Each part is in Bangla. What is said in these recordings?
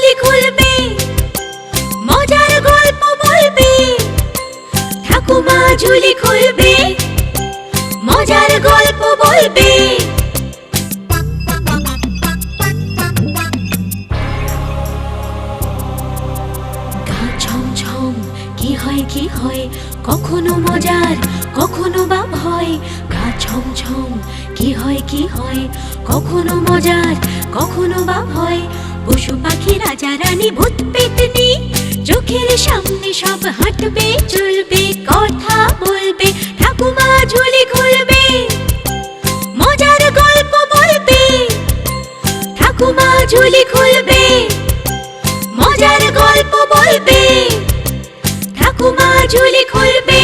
ঝুলি খুলবে, মজার গল্প বলবে। ঠাকুমা ঝুলি খুলবে, মজার গল্প বলবে। গা ছমছম কি হয় কি হয়, কখনো মজার কখনো বা ভয়। গা ছমছম কি হয় কি হয়, কখনো মজার কখনো বা ভয়। পশু পাখি রাজা রানী ভূত পেতনি, চোখের সামনে সব হাঁটবে চলবে, কথা বলবে। ঠাকুমা ঝুলি খুলবে, মজার গল্প বলবে। ঠাকুমা ঝুলি খুলবে, মজার গল্প বলবে। ঠাকুমা ঝুলি খুলবে।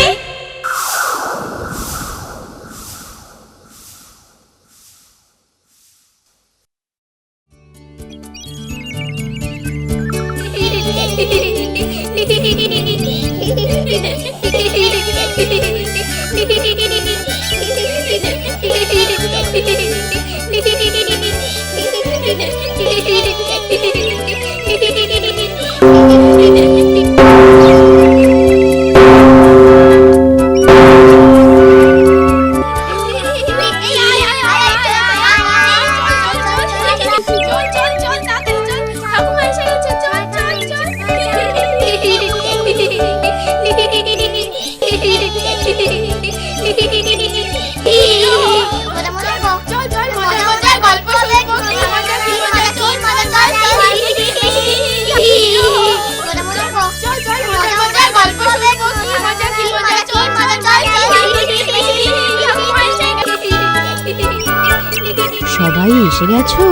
সবাই এসে গেছো?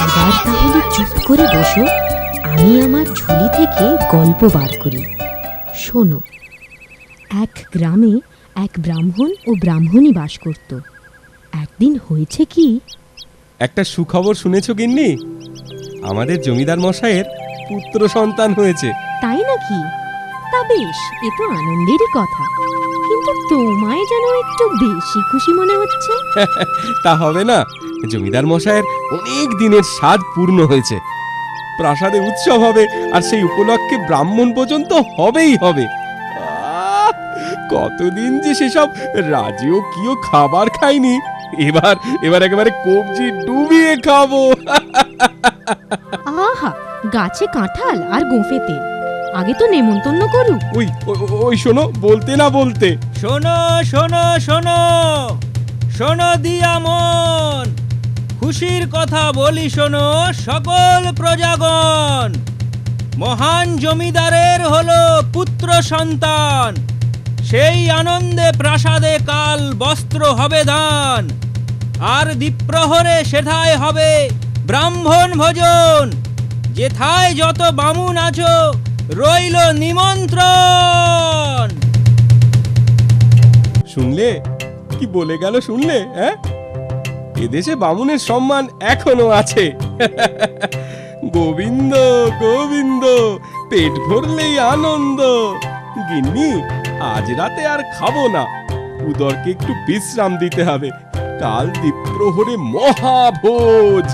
এবার তাহলে চুপ করে বসো, আমি আমার ঝুলি থেকে গল্প বার করি। শোনো, এক গ্রামে এক ব্রাহ্মণ ও ব্রাহ্মণী বাস করত। একদিন হয়েছে কি, একটা সুখবর শুনেছো গিন্নি? আমাদের জমিদার মশাইয়ের পুত্র সন্তান হয়েছে। তাই নাকি? তা বেশ, এ তো আনন্দেরই কথা, কিন্তু তোমায় যেন একটু বেশি খুশি মনে হচ্ছে। তা হবে না, জমিদার মশাইয়ের অনেক দিনের স্বাদ পূর্ণ হয়েছে। প্রাসাদে উৎসব হবে, আর সেই উপলক্ষে ব্রাহ্মণ পর্যন্ত হবেই হবে। কতদিন যে সেসব রাজকীয় খাবার খাইনি, এবার একেবারে কবজি ডুবিয়ে খাবো। আহা, গাছে কাঁঠাল আর গোঁফে তেল, আগে তো নেমন্তন্ন করুক। ওই শোনো, বলতে না বলতে। শোনো শোনো শোনো শোনো দিয়া মন, খুশির কথা বলি শোনো সকল প্রজাগণ। মহান জমিদারের হলো পুত্র সন্তান, সেই আনন্দে প্রাসাদে কাল বস্ত্র হবে দান। আর দ্বীপ্রহরে সেথায় হবে ব্রাহ্মণ ভোজন, যেথায় যত বামুন আছো রইল নিমন্ত্রণ। শুনলে কি বলে গেল? শুনলে? হ্যাঁ, এদেশে বামুনের সম্মান এখনো আছে। গোবিন্দ গোবিন্দ, পেট ভরলেই আনন্দ। গিন্নি, আজ রাতে আর খাবো না, উদরকে একটু বিশ্রাম দিতে হবে। কাল দ্বীপ্রহরে মহাভোজ।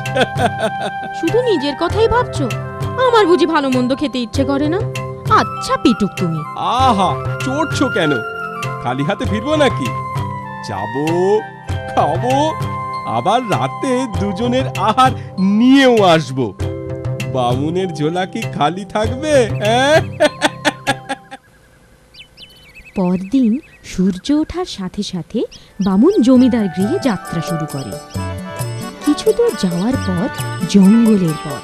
শুধু নিজের কথাই ভাবছো? আমার বুঝি ভালো মন্দ খেতে ইচ্ছে করে না? আচ্ছা পিটুক তুমি। আহা, চড়ছো কেন? খালি হাতে ফিরবো নাকি? যাবো, খাবো, আবার রাতে দুজনের আহার নিয়েও আসবো। বামুনের ঝোলা কি খালি থাকবে? পরদিন সূর্য ওঠার সাথে সাথে বামুন জমিদার গৃহে যাত্রা শুরু করে। কিছু দূর যাওয়ার পর জঙ্গলের পথ।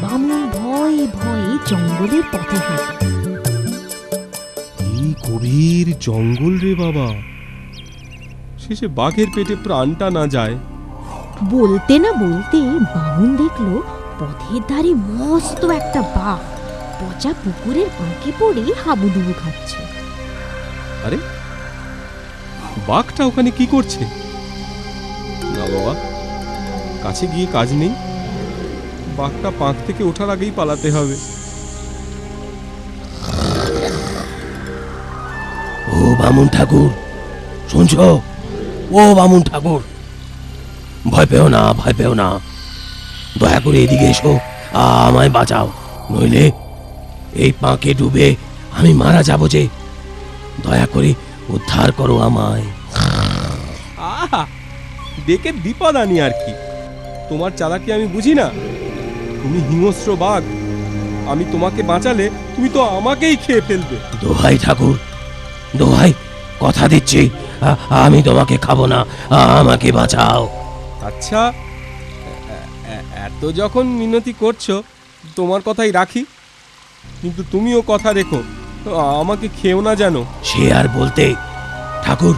বামুন ভয়ে ভয়ে জঙ্গলের পথে হাঁটে। এই গভীর জঙ্গল রে বাবা, শেষে বাঘের পেটে প্রাণটা না যায়। বলতে না বলতে বামুন দেখলো পথের ধারে মস্ত একটা বাঘ পচা পুকুরের পাঁকে পড়ে হাবুডুবু খাচ্ছে। আরে, বাঘটা ওখানে কি করছে? না বাবা, কাছে গিয়ে কাজ নেই, বাঘটা পাঁক থেকে ওঠার আগেই পালাতে হবে। ও বামুন ঠাকুর, শুনছো? ও বামুন ঠাকুর, ভয় পেও না, ভয় পেও না। দয়া করে এদিকে এসো, আমায় বাঁচাও, নইলে এই পাঁকে ডুবে আমি মারা যাব যে। দয়া করে উদ্ধার করো আমায়। আহা, ডেকে বিপদ আনি আর কি। তোমার চালাকি আমি বুঝি না। তুমি হিংস্র বাঘ, আমি তোমাকে বাঁচালে তুমি তো আমাকেই খেয়ে ফেলবে। দোহাই ঠাকুর, দোহাই, কথা দিচ্ছি আমি তোমাকে খাবো না, আমাকে বাঁচাও। আচ্ছা, এত যখন মিনতি করছো তোমার কথাই রাখি, কিন্তু তুমিও কথা রেখো, আমাকে খেও না জানো। সে আর বলতে। ঠাকুর,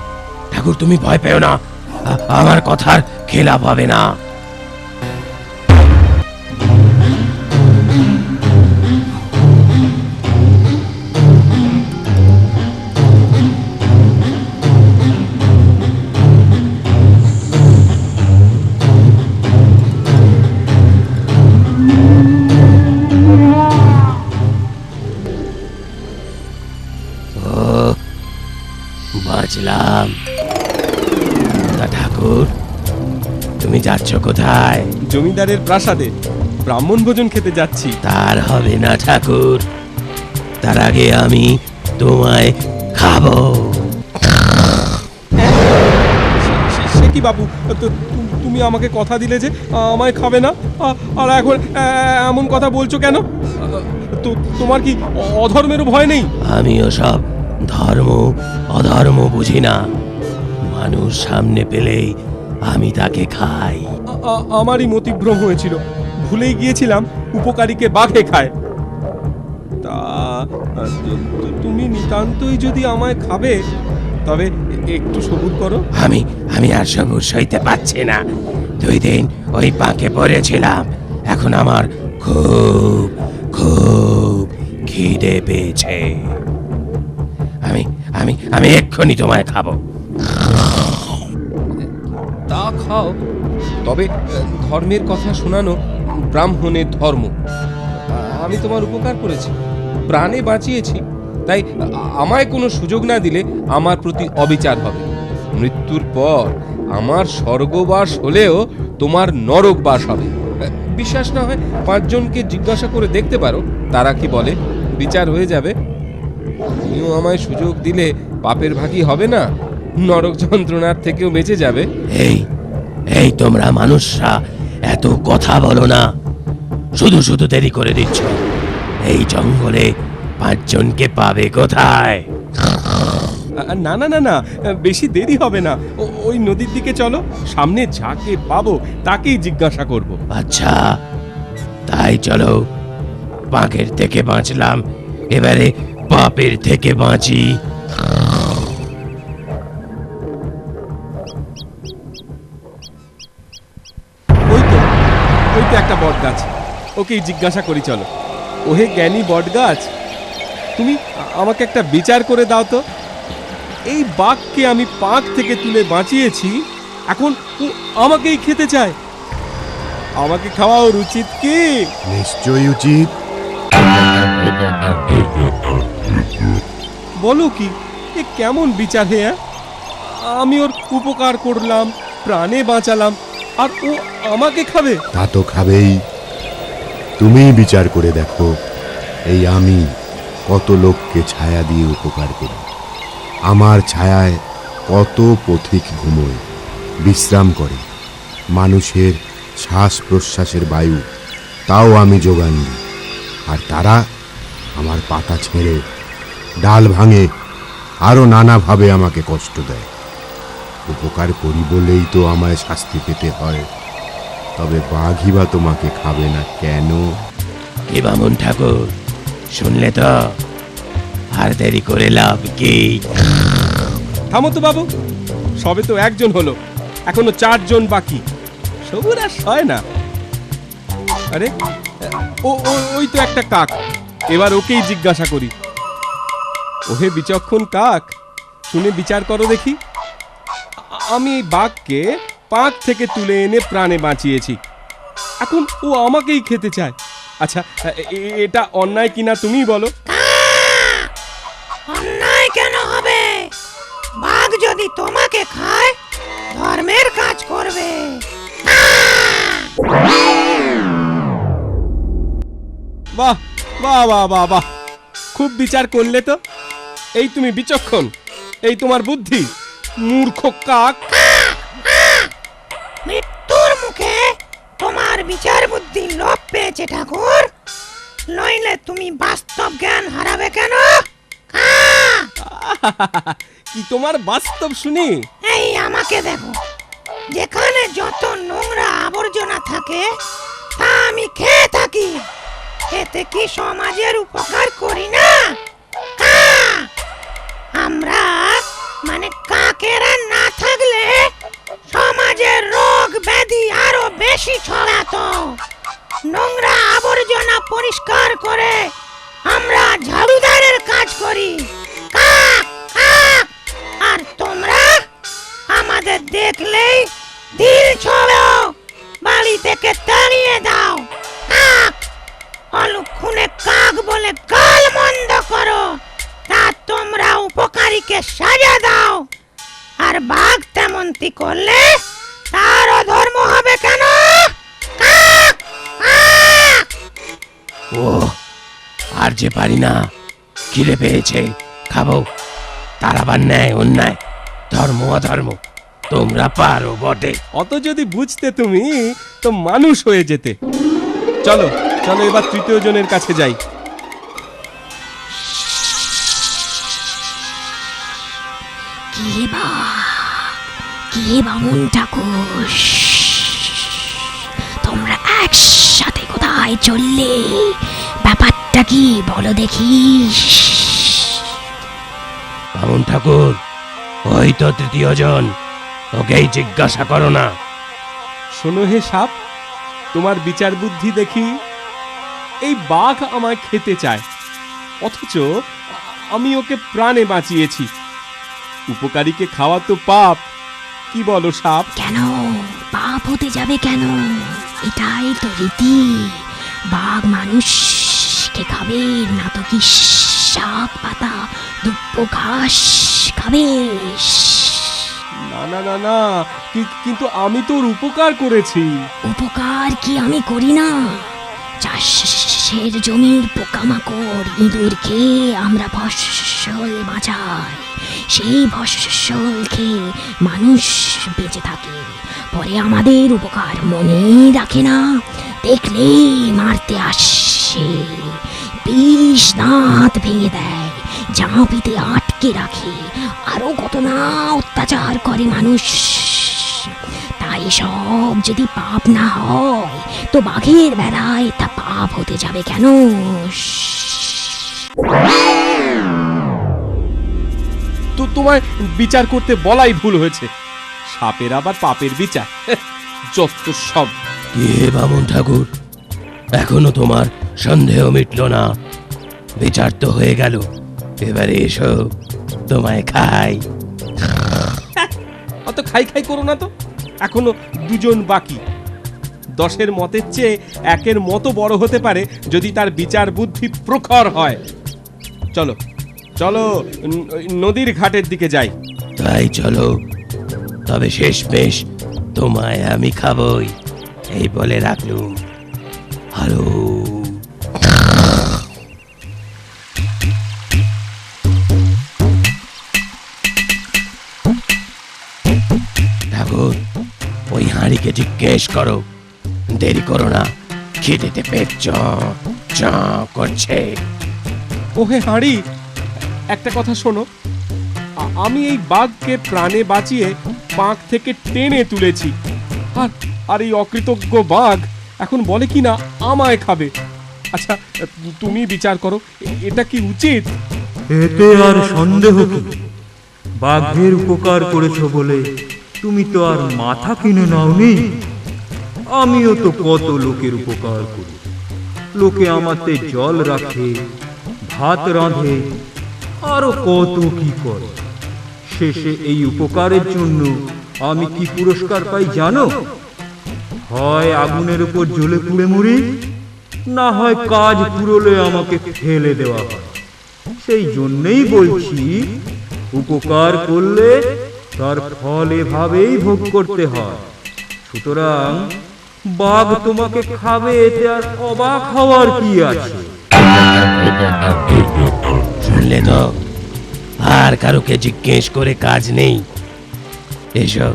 ঠাকুর তুমি ভয় পেও না, আমার কথার খেলাপ হবে না। বাঁচলাম। তা ঠাকুর, তুমি যাচ্ছ কোথায়? জমিদারের প্রাসাদে ব্রাহ্মণ ভোজন খেতে যাচ্ছি। তার হবে না ঠাকুর, তার আগে আমি তোমায় খাবো। সে কি বাবু, তুমি আমাকে কথা দিলে যে আমায় খাবে না, আর এখন এমন কথা বলছো কেন? তোমার কি অধর্মেরও ভয় নেই? আমিও সব ধর্ম অধর্ম বুঝি না, মানুষ সামনে পেলেই আমি তাকে খাই। আমারই মতিভ্রম হয়েছিল, ভুলেই গিয়েছিলাম উপকারীকে বাঘে খায়। তা তুমি নিতান্তই যদি আমায় খাবে তবে একটু সবুর করো। আমি আর সবুর সইতে পারছি না। 2 দিন ওই পাঁকে পড়েছিলাম, এখন আমার খুব খুব খিদে পেয়েছে। আমি এক্ষুনি তোমায় খাবো। তা খাও, তবে ধর্মের কথা শোনানো ব্রাহ্মণের ধর্ম। আমি তোমার উপকার করেছি, প্রাণে বাঁচিয়েছি, তাই আমায় কোনো সুযোগ না দিলে আমার প্রতি অবিচার হবে। মৃত্যুর পর আমার স্বর্গবাস হলেও তোমার নরকবাস হবে। বিশ্বাস না হয় 5 জনকে জিজ্ঞাসা করে দেখতে পারো, তারা কি বলে, বিচার হয়ে যাবে। তুমিও আমায় সুযোগ দিলে পাপের ভাগী হবে না, নরক যন্ত্রণার থেকেও বেঁচে যাবে। এই তোমরা মানুষরা এত কথা বলো না, শুধু শুধু দেরি করে দিচ্ছ। এই জঙ্গলে 5 জনকে পাবে কোথায়? না না না না, বেশি দেরি হবে না। ওই নদীর দিকে চলো, সামনে যাকে পাবো তাকেই জিজ্ঞাসা করব। আচ্ছা, তাই চলো। বাঘের থেকে বাঁচলাম, এবারে পাপের থেকে বাঁচি। ওই তো একটা বট গাছ, ওকেই জিজ্ঞাসা করি চলো। ওহে জ্ঞানী বট গাছ, তুমি আমাকে একটা বিচার করে দাও তো। এই বাঘকে আমি পাঁক থেকে তুলে বাঁচিয়েছি, এখন ও আমাকেই খেতে চায়। আমাকে খাওয়া ওর উচিত কি? নিশ্চয়ই উচিত। বলো কি, এ কেমন বিচার হে? আমি ওর উপকার করলাম, প্রাণে বাঁচালাম, আর ও আমাকে খাবে? তা তো খাবেই। তুমিই বিচার করে দেখো, এই আমি কত লোককে ছায়া দিয়ে উপকার করি। আমার ছায়ায় কত পথিক ঘুমোয়, বিশ্রাম করে। মানুষের শ্বাস প্রশ্বাসের বায়ু তাও আমি যোগান দিই, আর তারা আমার পাতা ছেড়ে, ডাল ভাঙে, আরও নানাভাবে আমাকে কষ্ট দেয়। উপকার করি বলেই তো আমায় শাস্তি পেতে হয়। তবে বাঘই বা তোমাকে খাবে না কেন? কি বামুন ঠাকুর, শুনলে তো? আর দেরি করে লাভ কি? থামো তো বাবু, সবে তো 1 জন হলো, এখনো 4 জন বাকি। সবুর আর সয় না। আরে ওই তো একটা কাক, এবার ওকেই জিজ্ঞাসা করি। ওহে বিচক্ষণ কাক, শুনে বিচার করো দেখি। আমি এই বাঘকে পাঁক থেকে তুলে এনে প্রাণে বাঁচিয়েছি, এখন ও আমাকেই খেতে চায়। আচ্ছা, এটা অন্যায় কিনা তুমিই বলো। অন্যায় কেন হবে? বাঘ যদি তোমাকে খায়, ধর্মের কাজ করবে। বাহ বাহ বাহ বাহ বাহ, খুব বিচার করলে তো। এই তুমি বিচক্ষণ, এই তোমার বুদ্ধি। মূর্খ কাক। মৃত্যুর মুখে তোমার বিচার বুদ্ধি লোপ পেয়েছে ঠাকুর, নইলে তুমি বাস্তব জ্ঞান হারাবে কেন? কি তোমার বাস্তব শুনি? এই আমাকে দেখো, যেখানে যত নোংরা আবর্জনা থাকে তা আমি খেয়ে থাকি, এতে কি সমাজের উপকার করি না? আমরা মানে কাকেরা না থাকলে সমাজের রোগ ব্যাধি আরো বেশি ছড়াতো। নোংরা আবর্জনা পরিষ্কার করে আমরা ঝাড়ুদারের কাজ করি। কাক কাক, আর তোমরা আমাদের দেখলেই দিল ছড়ো, বাড়ি থেকে তাড়িয়ে দাও। কাক, অলক্ষণে কাক বলে গাল মন্দ করো, তা তোমরা উপকারীকে সাজা দাও। আর বাঘ তেমনটি করলে তার অধর্ম হবে কেন? কাক কাক। ও আর যে পারি না, খিদে পেয়েছে, খাবো। তার আবার ন্যায় অন্যায়, ধর্ম অধর্ম তোমরা পারো বটে। অত যদি বুঝতে তুমি, তো মানুষ হয়ে যেতে। চলো চলো, এবার তৃতীয় জনের কাছে যাই। কে বামুন ঠাকুর, তোমরা একসাথে কোথায় চললে? ব্যাপারটা কি বলো দেখি। বামুন ঠাকুর, ওই তো তৃতীয় জন, ওকেই জিজ্ঞাসা করো না। শোনো হে সাপ, তোমার বিচার বুদ্ধি দেখি। এই বাঘ আমায় খেতে চায়, অথচ আমি ওকে প্রাণে বাঁচিয়েছি। উপকারীকে খাওয়া তো পাপ, কি বলো সাপ? কেন পাপ হতে যাবে কেন? এটাই তো রীতি। বাঘ মানুষকে খাবে না তো কি শাক পাতা দুব্ব ঘাস খাবে? না না না না, কিন্তু আমি তোর উপকার করেছি। উপকার কি আমি করি না? চাষের জমির পোকামাকড় ইঁদুর খেয়ে আমরা ফসল বাঁচাই, সেই ফসল খেয়ে মানুষ বেঁচে থাকে। পরে আমাদের উপকার মনে রাখে না, দেখলেই মারতে আসে, বিষ দাঁত ভেঙে দেয়, ঝাঁপিতে আটকে রাখে, আরো কত না অত্যাচার করে মানুষ। তাই সব যদি পাপ না হয়, তো বাঘের বেলায় তা পাপ হতে যাবে কেন? তো তোমায় বিচার করতে বলাই ভুল হয়েছে। সাপের আবার পাপের বিচার, যত সব। কে বামুন ঠাকুর, এখনো তোমার সন্দেহ মিটলো না? বিচার তো হয়ে গেল, এবারে এসো, তোমায় খাই। অত খাই খাই করো না তো, এখনো দুজন বাকি। 10-এর মতের চেয়ে 1-এর মতো বড় হতে পারে যদি তার বিচার বুদ্ধি প্রখর হয়। চলো চলো, নদীর ঘাটের দিকে যাই। তাই চলো, তবে শেষমেশ তোমায় আমি খাবই, এই বলে রাখলুম। হ্যালো। ঠাকুর, ওই হাঁড়িকে জিজ্ঞেস করো, দেরি করো না, খিদেতে পেট চ করছে। ওহে হাঁড়ি, একটা কথা শোনো। আমি এই বাঘকে প্রাণে বাঁচিয়ে পাঁক থেকে টেনে তুলেছি, আর এই অকৃতজ্ঞ বাঘ এখন বলে কি না আমায় খাবে। আচ্ছা, তুমি বিচার করো, এটা কি উচিত? এতে আর সন্দেহ কি? বাঘের উপকার করেছো বলে তুমি তো আর মাথা কিনে নাওনি। আমিও তো কত লোকের উপকার করি, লোকে আমাতে জল রাখে, ভাত রাঁধে, আরো কত কি করে। শেষে এই উপকারের জন্য আমি কি পুরস্কার পাই জানো? হয় আগুনের উপর জ্বলে পুড়ে মরি, না হয় কাজ পুরোলে আমাকে ফেলে দেওয়া হয়। সেই জন্যই বলছি, উপকার করলে তার ফল এভাবেই ভোগ করতে হয়। সুতরাং বাঘ তোমাকে খাবে, এতে আর অবাক হওয়ার কি আছে? শুনলে তো, আর কারোকে জিজ্ঞেস করে কাজ নেই। এসো,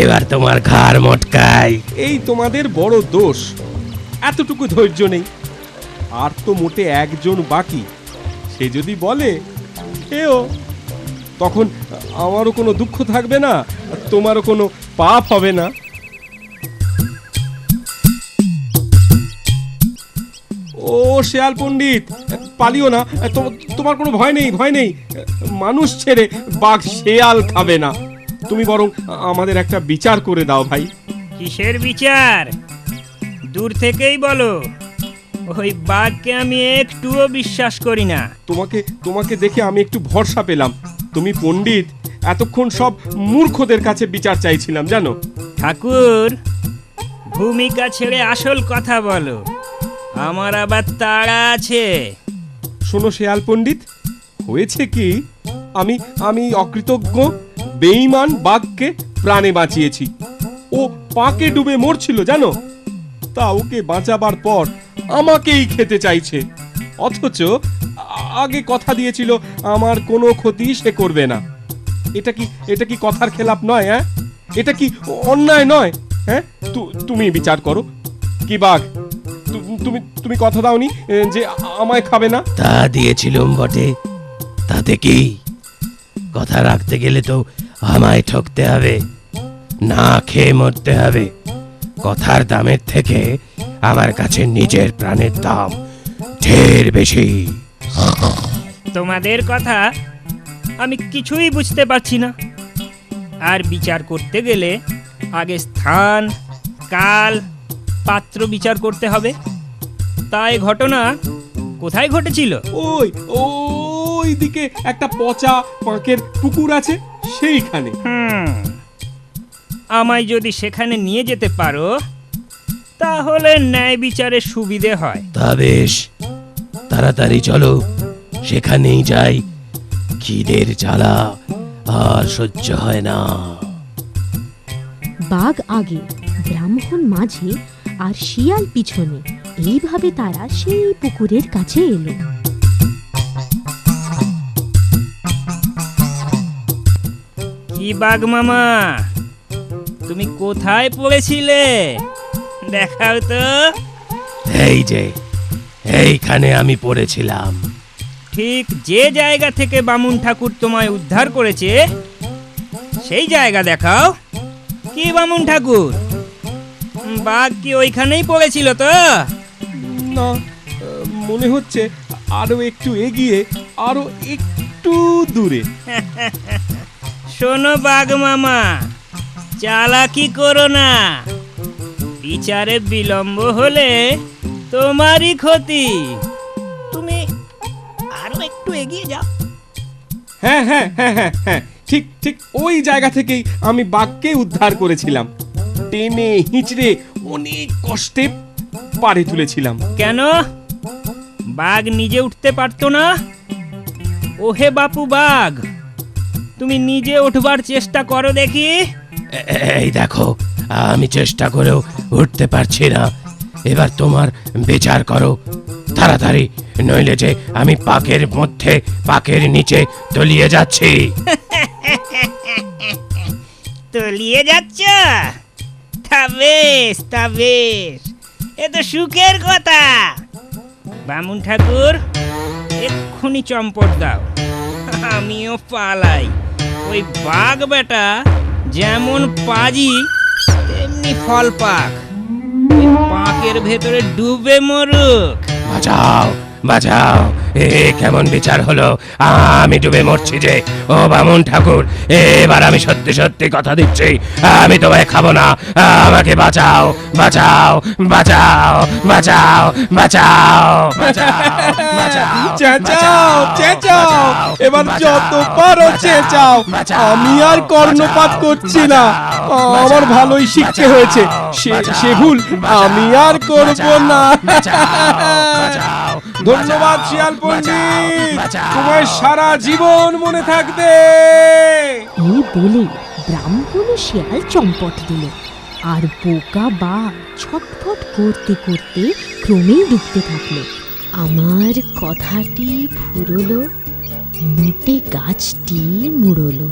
এবার তোমার ঘাড় মটকাই। এই তোমাদের বড় দোষ, এতটুকু ধৈর্য নেই। আর তো মোটে একজন বাকি, সে যদি বলে খেও, তখন আমারও কোনো দুঃখ থাকবে না, আর তোমারও কোনো পাপ হবে না। ও শেয়াল পণ্ডিত, পালিও না, তোমার কোনো ভয় নেই, ভয় নেই। মানুষ ছেড়ে বাঘ শেয়াল খাবে না। তুমি বরং আমাদের একটা বিচার করে দাও ভাই। কিসের বিচার? দূর থেকেই বলো, ওই বাঘকে আমি একটুও বিশ্বাস করি না। তোমাকে দেখে আমি একটু ভরসা পেলাম। তুমি পণ্ডিত, এতক্ষণ সব মূর্খদের কাছে বিচার চাইছিলাম জানো। ঠাকুর, ভূমিকা ছেড়ে আসল কথা বলো, আমার আবার তাড়া আছে। শোনো শেয়াল পণ্ডিত, হয়েছে কি, আমি অকৃতজ্ঞ বেঈমান বাঘকে প্রাণে বাঁচিয়েছি। ও পাকে ডুবে মরছিল জানো, তা ওকে বাঁচাবার পর আমাকেই খেতে চাইছে, অথচ আগে কথা দিয়েছিল আমার কোনো ক্ষতি সে করবে না। এটা কি কথার খেলাপ নয়? হ্যাঁ, এটা কি অন্যায় নয়? হ্যাঁ, তুমি বিচার করো। কি বাঘ, তুমি কথা দাওনি যে আমায় খাবে না? তা দিয়েছিলাম বটে, তাতে কি? কথা রাখতে গেলে তো আমায় ঠকতে হবে, না খেয়ে মরতে হবে। কথার দামের থেকে আমার কাছে নিজের প্রাণের দাম ঢের বেশি। তোমাদের কথা আমি কিছুই বুঝতে পারছি না। আর বিচার করতে গেলে আগে স্থান, কাল, পাত্র বিচার করতে হবে। তাই ঘটনা কোথায় ঘটেছিল? ওই দিকে একটা পচা পাঁকের পুকুর আছে, সেইখানে। আমায় যদি সেখানে নিয়ে যেতে পারো, তাহলে ন্যায় বিচারের সুবিধে হয়। তা বেশ, তাড়াতাড়ি চলো, সেখানেই যাই। খিদের জ্বালা আর সহ্য হয় না। বাঘ আগে, ব্রাহ্মণ মাঝে, আর শিয়াল পিছনে। এইভাবে তারা সেই পুকুরের কাছে এলো। কি বাঘ মামা, তুমি কোথায় পড়েছিলে? দেখাও তো। এই যে, এইখানে আমি পড়েছিলাম। ঠিক যে জায়গা থেকে বামুন ঠাকুর তোমায় উদ্ধার করেছে, সেই জায়গা দেখাও। কি বামুন ঠাকুর, বাঘ কি ওইখানেই পড়েছিল তো? না, মনে হচ্ছে আরো একটু এগিয়ে, আরো একটু দূরে। শোনো বাঘ মামা, চালাকি করো না। বিচারে বিলম্ব হলে তোমারই ক্ষতি। তুমি আরো একটু এগিয়ে যাও। হ্যাঁ হ্যাঁ হ্যাঁ হ্যাঁ হ্যাঁ, ঠিক ওই জায়গা থেকেই আমি বাঘকে উদ্ধার করেছিলাম। টেনে হিঁচড়ে অনেক কষ্টে পাড়ে তুলেছিলাম। কেন বাঘ নিজে উঠতে পারতো না? ওহে বাপু বাঘ, তুমি নিজে উঠবার চেষ্টা করো দেখি। এই দেখো, আমি চেষ্টা করেও উঠতে পারছি না। এবার তোমার বিচার করো তাড়াতাড়ি, নইলে যে আমি পাকের মধ্যে, পাকের নিচে তলিয়ে যাচ্ছি। তলিয়ে যাচ্ছ? তা বেশ, তা বেশ, এ তো সুখের কথা। বামুন ঠাকুর, এক্ষুনি চম্পট দাও, আমিও পালাই। ওই বাঘ বেটা যেমন পাজি, তেমনি ফল পাক। ওই পাকের ভেতরে ডুবে মরুক। বাঁচাও, বাঁচাও, এ কেমন বিচার হলো? আমি ডুবে মরছি যে। ও বামুন ঠাকুর, এবার আমি সত্যি সত্যি কথা দিচ্ছি, আমি তোমায় খাবো না। আমাকে বাঁচাও, বাঁচাও, বাঁচাও, বাঁচাও, বাঁচাও, বাঁচাও, চেঁচাও চেঁচাও, এবার যত পারো চেঁচাও। আমি আর কর্ণপাত করছি না, আমার ভালোই শিখতে হয়েছে। সে ভুল আমি আর করব না। ধন্যবাদ শিয়াল পণ্ডিত, তোমার সারা জীবন মনে থাকবে। এই বলে ব্রাহ্মণ ও শিয়াল চম্পট দিল, আর বোকা বাঘ ছটফট করতে করতে ক্রমেই ডুবতে থাকলো। আমার কথাটি ফুরলো, নোটে গাছটি মুড়লো।